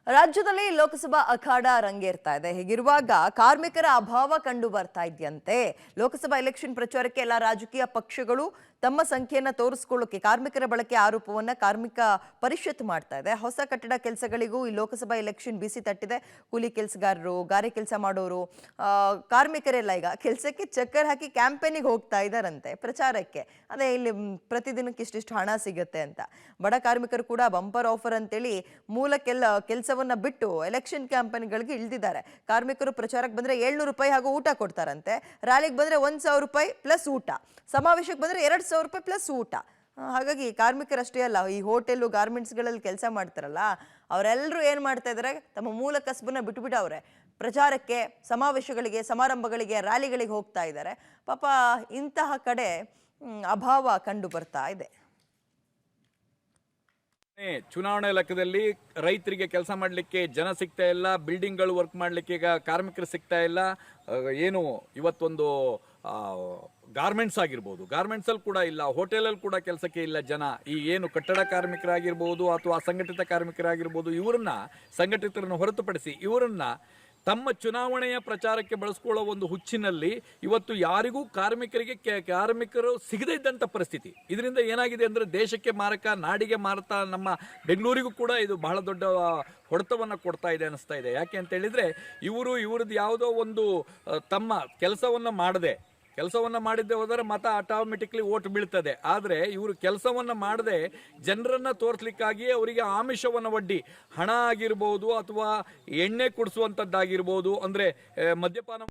ರಾಜ್ಯದಲ್ಲಿ ಲೋಕಸಭಾ ಅಖಾಡ ರಂಗೇರ್ತಾ ಇದೆ. ಹೀಗಿರುವಾಗ ಕಾರ್ಮಿಕರ ಅಭಾವ ಕಂಡು ಬರ್ತಾ ಇದೆಯಂತೆ. ಲೋಕಸಭಾ ಎಲೆಕ್ಷನ್ ಪ್ರಚಾರಕ್ಕೆ ಎಲ್ಲ ರಾಜಕೀಯ ಪಕ್ಷಗಳು ತಮ್ಮ ಸಂಖ್ಯೆಯನ್ನ ತೋರಿಸಿಕೊಳ್ಳೋಕೆ ಕಾರ್ಮಿಕರ ಬಳಕೆ ಆರೋಪವನ್ನ ಕಾರ್ಮಿಕ ಪರಿಷತ್ ಮಾಡ್ತಾ ಇದೆ. ಹೊಸ ಕಟ್ಟಡ ಕೆಲಸಗಳಿಗೂ ಈ ಲೋಕಸಭಾ ಎಲೆಕ್ಷನ್ ಬಿಸಿ ತಟ್ಟಿದೆ. ಕೂಲಿ ಕೆಲಸಗಾರರು, ಗಾರೆ ಕೆಲಸ ಮಾಡೋರು, ಕಾರ್ಮಿಕರೆಲ್ಲ ಈಗ ಕೆಲಸಕ್ಕೆ ಚಕ್ಕರ್ ಹಾಕಿ ಕ್ಯಾಂಪೇನಿಗೆ ಹೋಗ್ತಾ ಇದ್ದಾರಂತೆ ಪ್ರಚಾರಕ್ಕೆ. ಅದೇ ಇಲ್ಲಿ ಪ್ರತಿದಿನಕ್ಕೆ ಇಷ್ಟಿಷ್ಟು ಹಣ ಸಿಗುತ್ತೆ ಅಂತ. ಬಡ ಕಾರ್ಮಿಕರು ಕೂಡ ಬಂಪರ್ ಆಫರ್ ಅಂತೇಳಿ ಮೂಲ ಕೆಲಸವನ್ನ ಬಿಟ್ಟು ಎಲೆಕ್ಷನ್ ಕ್ಯಾಂಪೇನ್ಗಳಿಗೆ ಇಳಿದಿದ್ದಾರೆ. ಕಾರ್ಮಿಕರು ಪ್ರಚಾರಕ್ಕೆ ಬಂದ್ರೆ 700 ರೂಪಾಯಿ ಹಾಗೂ ಊಟ ಕೊಡ್ತಾರಂತೆ. ರ್ಯಾಲಿಗೆ ಬಂದ್ರೆ 1000 ರೂಪಾಯಿ ಪ್ಲಸ್ ಊಟ, ಸಮಾವೇಶಕ್ಕೆ ಬಂದ್ರೆ 2000 ರೂಪಾಯಿ ಪ್ಲಸ್ ಊಟ. ಹಾಗಾಗಿ ಕಾರ್ಮಿಕರಷ್ಟೇ ಅಲ್ಲ, ಈ ಹೋಟೆಲ್ ಗಾರ್ಮೆಂಟ್ಸ್ಗಳಲ್ಲಿ ಕೆಲಸ ಮಾಡ್ತಾರಲ್ಲ ಅವರೆಲ್ಲರೂ ಏನ್ ಮಾಡ್ತಾ ಇದ್ದಾರೆ, ತಮ್ಮ ಮೂಲ ಕಸಬನ್ನ ಬಿಟ್ಬಿಟ್ಟವ್ರೆ. ಪ್ರಚಾರಕ್ಕೆ, ಸಮಾವೇಶಗಳಿಗೆ, ಸಮಾರಂಭಗಳಿಗೆ, ರ್ಯಾಲಿಗಳಿಗೆ ಹೋಗ್ತಾ ಇದ್ದಾರೆ. ಪಾಪ ಇಂತಹ ಕಡೆ ಅಭಾವ ಕಂಡು ಬರ್ತಾ ಇದೆ. ಚುನಾವಣೆ ಲೆಕ್ಕದಲ್ಲಿ ರೈತರಿಗೆ ಕೆಲಸ ಮಾಡಲಿಕ್ಕೆ ಜನ ಸಿಗ್ತಾ ಇಲ್ಲ, ಬಿಲ್ಡಿಂಗ್ಗಳು ವರ್ಕ್ ಮಾಡಲಿಕ್ಕೆ ಈಗ ಕಾರ್ಮಿಕರು ಸಿಗ್ತಾ ಇಲ್ಲ. ಏನು ಇವತ್ತೊಂದು ಗಾರ್ಮೆಂಟ್ಸ್ ಆಗಿರ್ಬೋದು, ಗಾರ್ಮೆಂಟ್ಸಲ್ಲಿ ಕೂಡ ಇಲ್ಲ, ಹೋಟೆಲಲ್ಲಿ ಕೂಡ ಕೆಲಸಕ್ಕೆ ಇಲ್ಲ ಜನ. ಈ ಏನು ಕಟ್ಟಡ ಕಾರ್ಮಿಕರಾಗಿರ್ಬೋದು ಅಥವಾ ಅಸಂಘಟಿತ ಕಾರ್ಮಿಕರಾಗಿರ್ಬೋದು, ಇವರನ್ನ ಸಂಘಟಿತರನ್ನು ಹೊರತುಪಡಿಸಿ ಇವರನ್ನ ತಮ್ಮ ಚುನಾವಣೆಯ ಪ್ರಚಾರಕ್ಕೆ ಬಳಸ್ಕೊಳ್ಳೋ ಒಂದು ಹುಚ್ಚಿನಲ್ಲಿ ಇವತ್ತು ಯಾರಿಗೂ ಕಾರ್ಮಿಕರು ಸಿಗದೇ ಇದ್ದಂಥ ಪರಿಸ್ಥಿತಿ. ಇದರಿಂದ ಏನಾಗಿದೆ ಅಂದರೆ ದೇಶಕ್ಕೆ ಮಾರಕ, ನಾಡಿಗೆ ಮಾರತ, ನಮ್ಮ ಬೆಂಗಳೂರಿಗೂ ಕೂಡ ಇದು ಬಹಳ ದೊಡ್ಡ ಹೊಡೆತವನ್ನು ಕೊಡ್ತಾ ಇದೆ ಅನ್ನಿಸ್ತಾ ಇದೆ. ಯಾಕೆ ಅಂತ ಹೇಳಿದರೆ ಇವ್ರದ್ದು ಯಾವುದೋ ಒಂದು ತಮ್ಮ ಕೆಲಸವನ್ನು ಮಾಡಿದ್ದೆ ಹೋದರೆ ಮತ ಆಟೋಮೆಟಿಕ್ಲಿ ಓಟ್ ಬೀಳ್ತದೆ. ಆದರೆ ಇವರು ಕೆಲಸವನ್ನು ಮಾಡದೆ ಜನರನ್ನು ತೋರಿಸ್ಲಿಕ್ಕಾಗಿ ಅವರಿಗೆ ಆಮಿಷವನ್ನು ಒಡ್ಡಿ ಹಣ ಆಗಿರ್ಬೋದು ಅಥವಾ ಎಣ್ಣೆ ಕುಡಿಸುವಂಥದ್ದಾಗಿರ್ಬೋದು, ಅಂದರೆ ಮದ್ಯಪಾನ